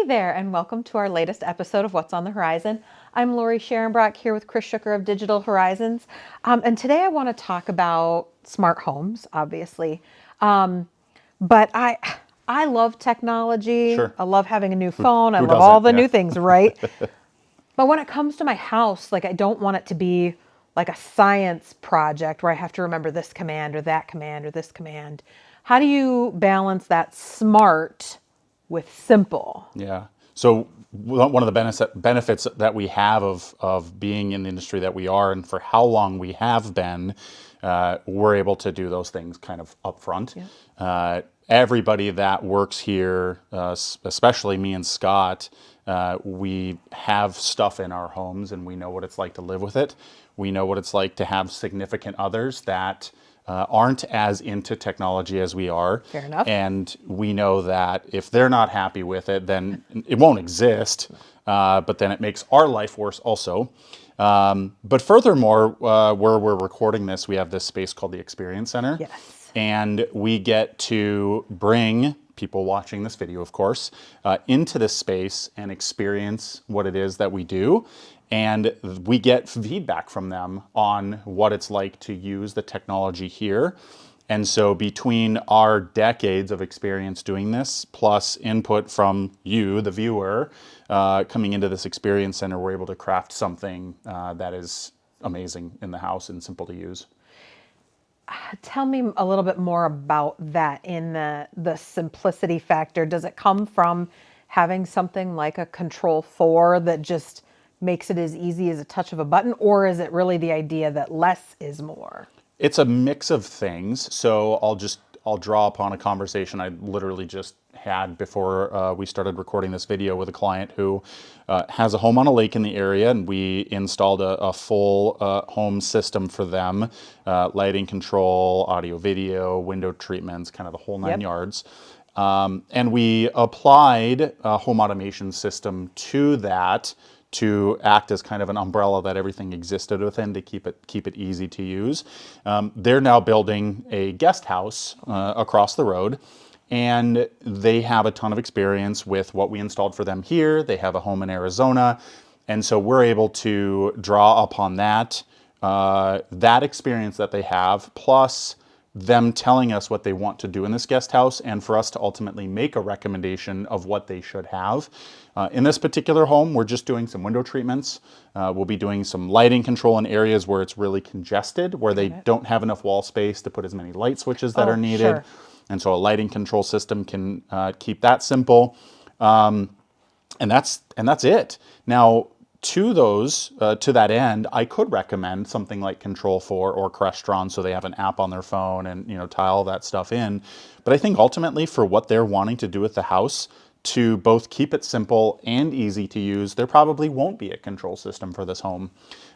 there, and welcome to our latest episode of What's on the Horizon. I'm Lori Sharonbrock here with Chris Shooker of Digital Horizons. And today I want to talk about smart homes, obviously. But I love technology. Sure. I love having a new phone. I Who love all doesn't? the Yeah. new things, right? But when it comes to my house, like I don't want it to be like a science project where I have to remember this command or that command or this command. How do you balance that smart with simple? Yeah. So one of the benefits that we have of being in the industry that we are, and for how long we have been, we're able to do those things kind of upfront. Everybody that works here, especially me and Scott, we have stuff in our homes, and we know what it's like to live with it. We know what it's like to have significant others that aren't as into technology as we are. Fair enough. And we know that if they're not happy with it, then it won't exist. But then it makes our life worse also. But furthermore, where we're recording this, we have this space called the Experience Center. Yes. And we get to bring people watching this video, of course, into this space and experience what it is that we do. And we get feedback from them on what it's like to use the technology here. And so between our decades of experience doing this, plus input from you, the viewer, coming into this experience center, we're able to craft something that is amazing in the house and simple to use. Tell me a little bit more about that in the simplicity factor. Does it come from having something like a Control 4 that just makes it as easy as a touch of a button, or is it really the idea that less is more? It's a mix of things. So I'll draw upon a conversation I literally just had before we started recording this video with a client who has a home on a lake in the area, and we installed a full home system for them, lighting control, audio, video, window treatments, kind of the whole nine Yep. yards. And we applied a home automation system to that to act as kind of an umbrella that everything existed within to keep it easy to use. They're now building a guest house across the road, and they have a ton of experience with what we installed for them here. They have a home in Arizona, and so we're able to draw upon that that experience that they have, plus them telling us what they want to do in this guest house, and for us to ultimately make a recommendation of what they should have. In this particular home, we're just doing some window treatments. We'll be doing some lighting control in areas where it's really congested, where they don't have enough wall space to put as many light switches that are needed. Sure. And so a lighting control system can keep that simple. And that's it. Now, to that end, I could recommend something like Control 4 or Crestron, so they have an app on their phone and tie all that stuff in. But I think ultimately for what they're wanting to do with the house, to both keep it simple and easy to use, there probably won't be a control system for this home.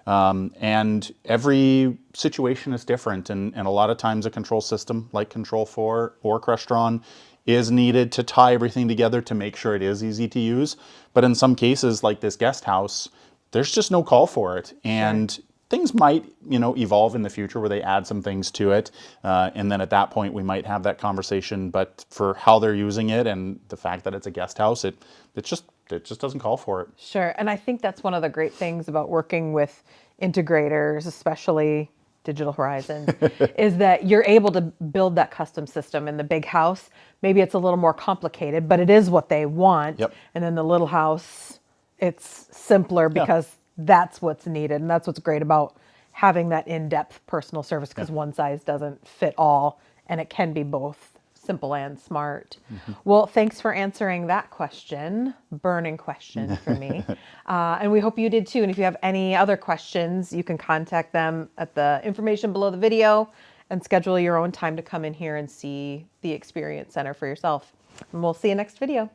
And every situation is different, and a lot of times a control system like Control 4 or Crestron is needed to tie everything together to make sure it is easy to use. But in some cases, like this guest house, there's just no call for it. And things might, evolve in the future where they add some things to it. And then at that point, we might have that conversation. But for how they're using it and the fact that it's a guest house, it just doesn't call for it. Sure. And I think that's one of the great things about working with integrators, especially Digital Horizons, is that you're able to build that custom system in the big house. Maybe it's a little more complicated, but it is what they want. Yep. And then the little house, it's simpler because that's what's needed. And that's what's great about having that in-depth personal service, because one size doesn't fit all, and it can be both simple and smart. Well, thanks for answering that question, burning question for me. And we hope you did too. And if you have any other questions, you can contact them at the information below the video and schedule your own time to come in here and see the Experience Center for yourself. And we'll see you next video.